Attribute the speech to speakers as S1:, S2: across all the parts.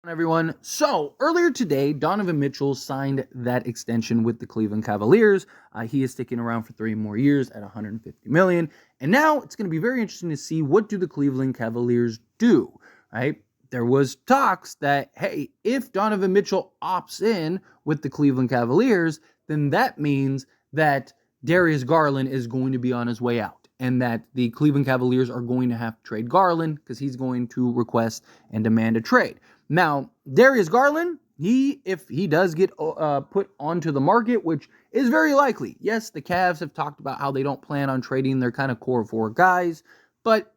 S1: Everyone. So earlier today, Donovan Mitchell signed that extension with the Cleveland Cavaliers. He is sticking around for 3 more years at $150 million. And now it's going to be very interesting to see what do the Cleveland Cavaliers do, right? There was talks that, hey, if Donovan Mitchell opts in with the Cleveland Cavaliers, then that means that Darius Garland is going to be on his way out, and that the Cleveland Cavaliers are going to have to trade Garland because he's going to request and demand a trade. Now, Darius Garland, if he does get put onto the market, which is very likely. Yes, the Cavs have talked about how they don't plan on trading their kind of core 4 guys, but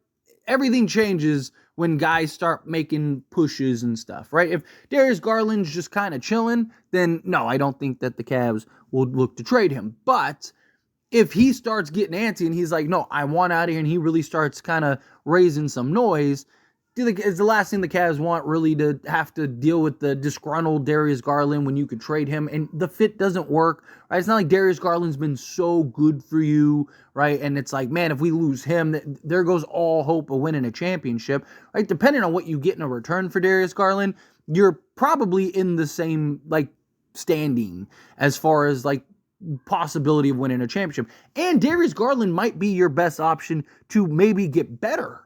S1: everything changes when guys start making pushes and stuff, right? If Darius Garland's just kind of chilling, then no, I don't think that the Cavs will look to trade him. But if he starts getting antsy and he's like, no, I want out of here, and he really starts kind of raising some noise, is the last thing the Cavs want, really, to have to deal with the disgruntled Darius Garland when you could trade him, and the fit doesn't work, right? It's not like Darius Garland's been so good for you, right? And it's like, man, if we lose him, there goes all hope of winning a championship, right? Depending on what you get in a return for Darius Garland, you're probably in the same, standing as far as, possibility of winning a championship. And Darius Garland might be your best option to maybe get better,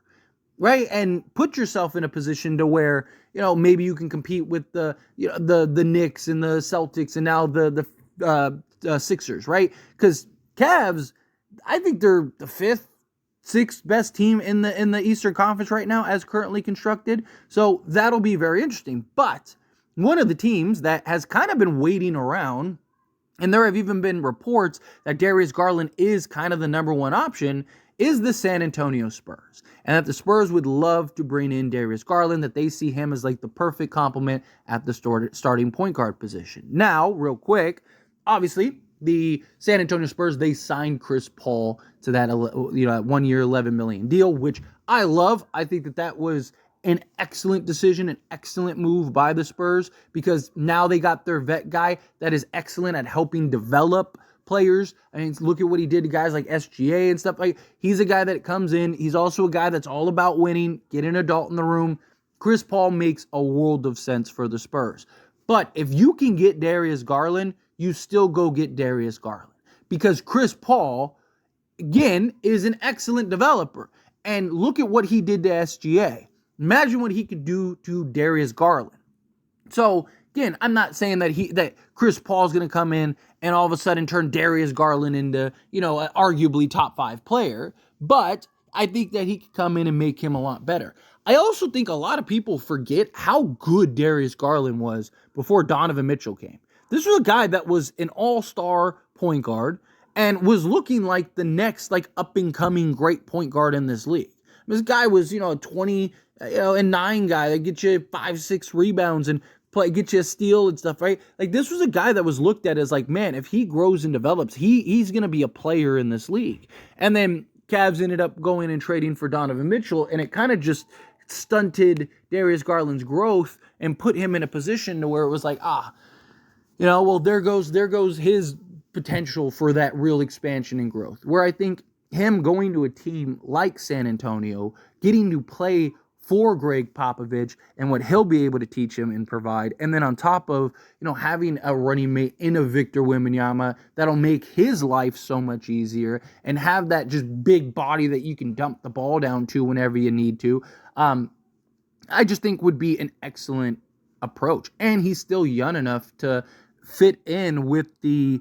S1: right? And put yourself in a position to where, maybe you can compete with the Knicks and the Celtics and now the Sixers, right? Because Cavs, I think they're the 5th, 6th best team in the Eastern Conference right now as currently constructed. So that'll be very interesting. But one of the teams that has kind of been waiting around, and there have even been reports that Darius Garland is kind of the number 1 option, is the San Antonio Spurs. And that the Spurs would love to bring in Darius Garland, that they see him as the perfect complement at the starting point guard position. Now, real quick, obviously, the San Antonio Spurs, they signed Chris Paul to that 1 year, $11 million deal, which I love. I think that was an excellent decision, an excellent move by the Spurs, because now they got their vet guy that is excellent at helping develop players. I mean, look at what he did to guys like SGA and stuff. He's a guy that comes in. He's also a guy that's all about winning, get an adult in the room. Chris Paul makes a world of sense for the Spurs. But if you can get Darius Garland, you still go get Darius Garland, because Chris Paul, again, is an excellent developer. And look at what he did to SGA. Imagine what he could do to Darius Garland. So, again, I'm not saying that Chris Paul's going to come in and all of a sudden turn Darius Garland into, an arguably top 5 player, but I think that he could come in and make him a lot better. I also think a lot of people forget how good Darius Garland was before Donovan Mitchell came. This was a guy that was an all-star point guard and was looking like the next, up-and-coming great point guard in this league. This guy was, a 20 and 9 guy that gets you 5-6 rebounds and get you a steal and stuff, right? This was a guy that was looked at as man, if he grows and develops, he's going to be a player in this league. And then Cavs ended up going and trading for Donovan Mitchell, and it kind of just stunted Darius Garland's growth and put him in a position to where it was there goes his potential for that real expansion and growth. Where I think him going to a team like San Antonio, getting to play for Greg Popovich and what he'll be able to teach him and provide. And then on top of, having a running mate in a Victor Wembanyama that'll make his life so much easier, and have that just big body that you can dump the ball down to whenever you need to. I just think would be an excellent approach. And he's still young enough to fit in with the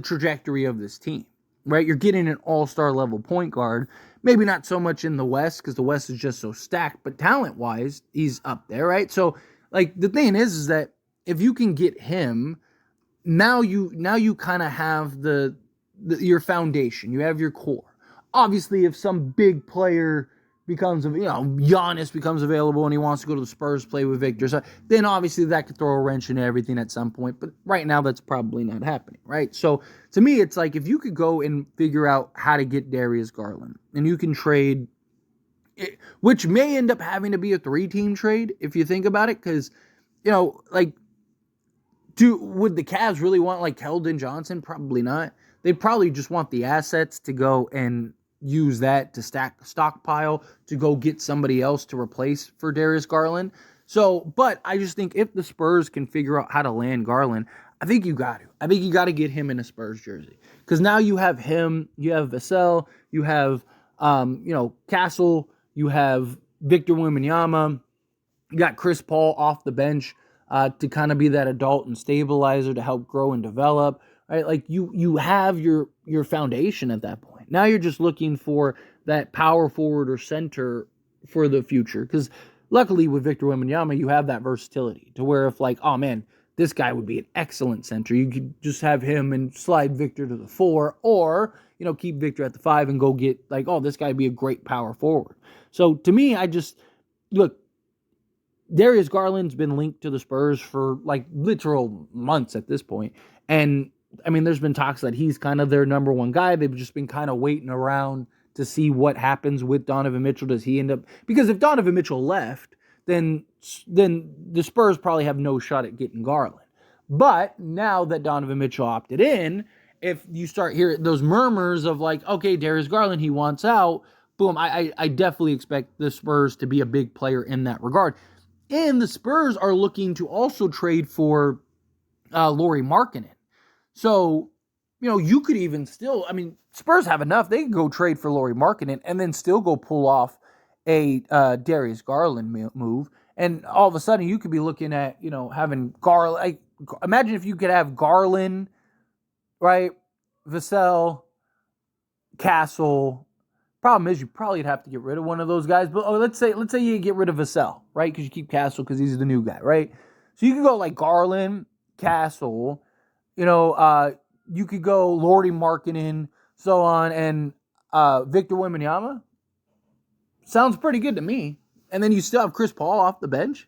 S1: trajectory of this team, right? You're getting an all-star level point guard. Maybe not so much in the West, because the West is just so stacked, but talent-wise, he's up there, right? So, the thing is that if you can get him, now you kind of have your foundation. You have your core. Obviously, if some big player becomes, Giannis becomes available and he wants to go to the Spurs, play with Victor, so then obviously that could throw a wrench into everything at some point. But right now, that's probably not happening, right? So to me, it's if you could go and figure out how to get Darius Garland, and you can trade, which may end up having to be a 3-team trade if you think about it, because would the Cavs really want Keldon Johnson? Probably not. They'd probably just want the assets to go and use that to stockpile to go get somebody else to replace for Darius Garland. So, but I just think if the Spurs can figure out how to land Garland, I think you got to. I think you got to get him in a Spurs jersey because now you have him, you have Vassell, you have, Castle, you have Victor Wembanyama, you got Chris Paul off the bench to kind of be that adult and stabilizer to help grow and develop. Right, like you have your foundation at that point. Now you're just looking for that power forward or center for the future because luckily with Victor Wembanyama you have that versatility to where if like, oh man, this guy would be an excellent center, you could just have him and slide Victor to the 4, or keep Victor at the 5 and go get like, oh, this guy would be a great power forward. So to me, I just look. Darius Garland's been linked to the Spurs for like literal months at this point, and I mean, there's been talks that he's kind of their number one guy. They've just been kind of waiting around to see what happens with Donovan Mitchell. Does he end up... Because if Donovan Mitchell left, then the Spurs probably have no shot at getting Garland. But now that Donovan Mitchell opted in, if you start hearing those murmurs of like, okay, Darius Garland, he wants out, boom, I definitely expect the Spurs to be a big player in that regard. And the Spurs are looking to also trade for Lauri Markkanen. So, you could even still, I mean, Spurs have enough. They can go trade for Lauri Markkanen and then still go pull off a Darius Garland move. And all of a sudden, you could be looking at, having Garland. Imagine if you could have Garland, right? Vassell, Castle. Problem is, you probably have to get rid of one of those guys. But let's say you get rid of Vassell, right? Because you keep Castle because he's the new guy, right? So you could go like Garland, Castle. You could go Lauri Markkanen, so on, and Victor Wembanyama. Sounds pretty good to me. And then you still have Chris Paul off the bench,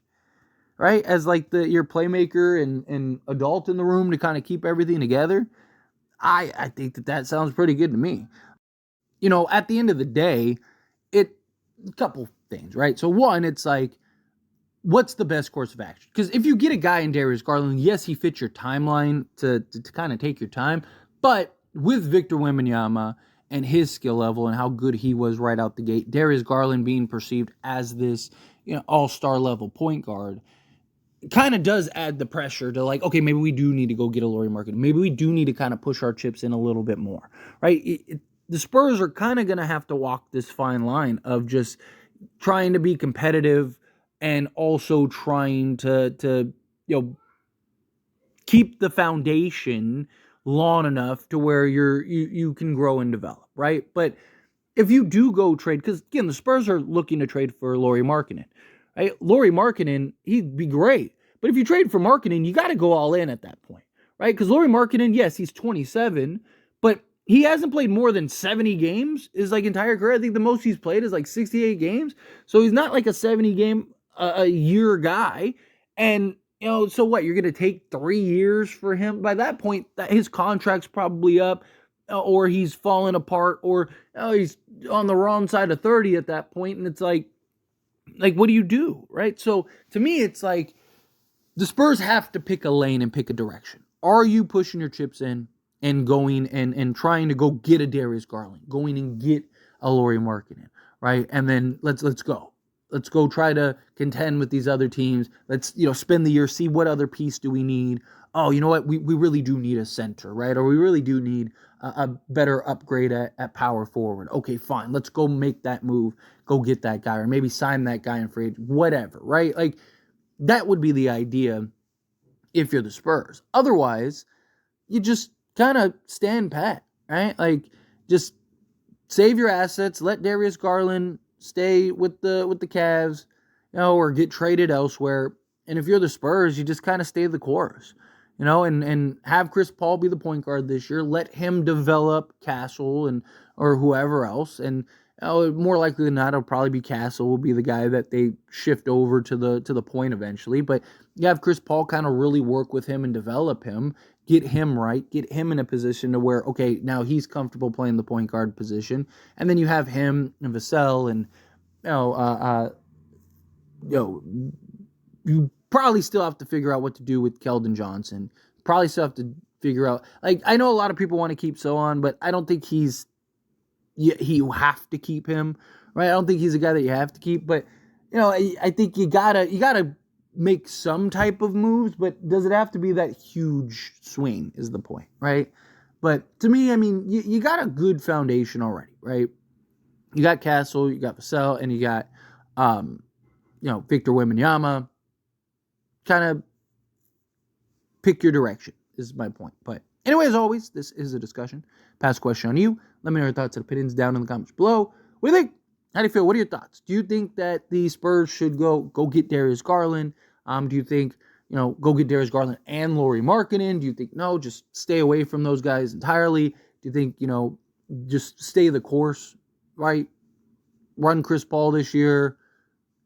S1: right? As like your playmaker and adult in the room to kind of keep everything together. I think that sounds pretty good to me. At the end of the day, a couple things, right? So one, it's like, what's the best course of action? Because if you get a guy in Darius Garland, yes, he fits your timeline to kind of take your time. But with Victor Wembanyama and his skill level and how good he was right out the gate, Darius Garland being perceived as this, all-star level point guard, kind of does add the pressure to like, okay, maybe we do need to go get a Lauri Markkanen. Maybe we do need to kind of push our chips in a little bit more, right? The Spurs are kind of going to have to walk this fine line of just trying to be competitive and also trying to keep the foundation long enough to where you can grow and develop, right? But if you do go trade, because again, the Spurs are looking to trade for Lauri Markkanen, right? Lauri Markkanen, he'd be great. But if you trade for Markkanen, you got to go all in at that point, right? Because Lauri Markkanen, yes, he's 27, but he hasn't played more than 70 games his like entire career. I think the most he's played is like 68 games. So he's not like a 70 game a year guy. And, so what? You're going to take 3 years for him? By that point, his contract's probably up, or he's falling apart, or he's on the wrong side of 30 at that point. And it's like, what do you do, right? So to me, it's like the Spurs have to pick a lane and pick a direction. Are you pushing your chips in and going and trying to go get a Darius Garland, going and get a Lauri Markkanen, right? And then let's go. Let's go try to contend with these other teams. Let's, spend the year, see what other piece do we need. Oh, you know what? We really do need a center, right? Or we really do need a better upgrade at power forward. Okay, fine. Let's go make that move. Go get that guy, or maybe sign that guy in free agent, whatever, right? Like, that would be the idea if you're the Spurs. Otherwise, you just kind of stand pat, right? Like, just save your assets, let Darius Garland stay with the Cavs, or get traded elsewhere. And if you're the Spurs, you just kind of stay the course, and have Chris Paul be the point guard this year. Let him develop Castle or whoever else. And more likely than not, it'll probably be Castle will be the guy that they shift over to the point eventually. But you have Chris Paul kind of really work with him and develop him, get him right, get him in a position to where, okay, now he's comfortable playing the point guard position. And then you have him and Vassell and, you probably still have to figure out what to do with Keldon Johnson. Probably still have to figure out, like, I know a lot of people want to keep Sohan, but I don't think you have to keep him, right? I don't think he's a guy that you have to keep, but, I think you gotta make some type of moves, but does it have to be that huge swing is the point, right? But to me, I mean, you got a good foundation already, right? You got Castle, you got Vassell, and you got, Victor Wembanyama. Kind of pick your direction is my point. But anyway, as always, this is a discussion. Pass a question on you. Let me know your thoughts and opinions down in the comments below. What do you think? How do you feel? What are your thoughts? Do you think that the Spurs should go get Darius Garland? Do you think, go get Darius Garland and Lauri Markkanen? Do you think, no, just stay away from those guys entirely? Do you think, just stay the course, right? Run Chris Paul this year,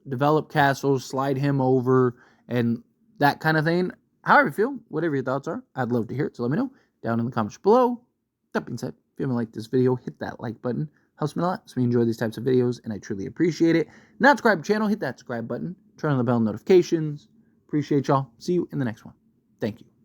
S1: develop Castle, slide him over, and that kind of thing. However you feel, whatever your thoughts are, I'd love to hear it. So let me know down in the comments below. That being said, if you haven't liked this video, hit that like button. Helps me a lot, so we enjoy these types of videos, and I truly appreciate it. Not subscribe to the channel, hit that subscribe button. Turn on the bell notifications. Appreciate y'all. See you in the next one. Thank you.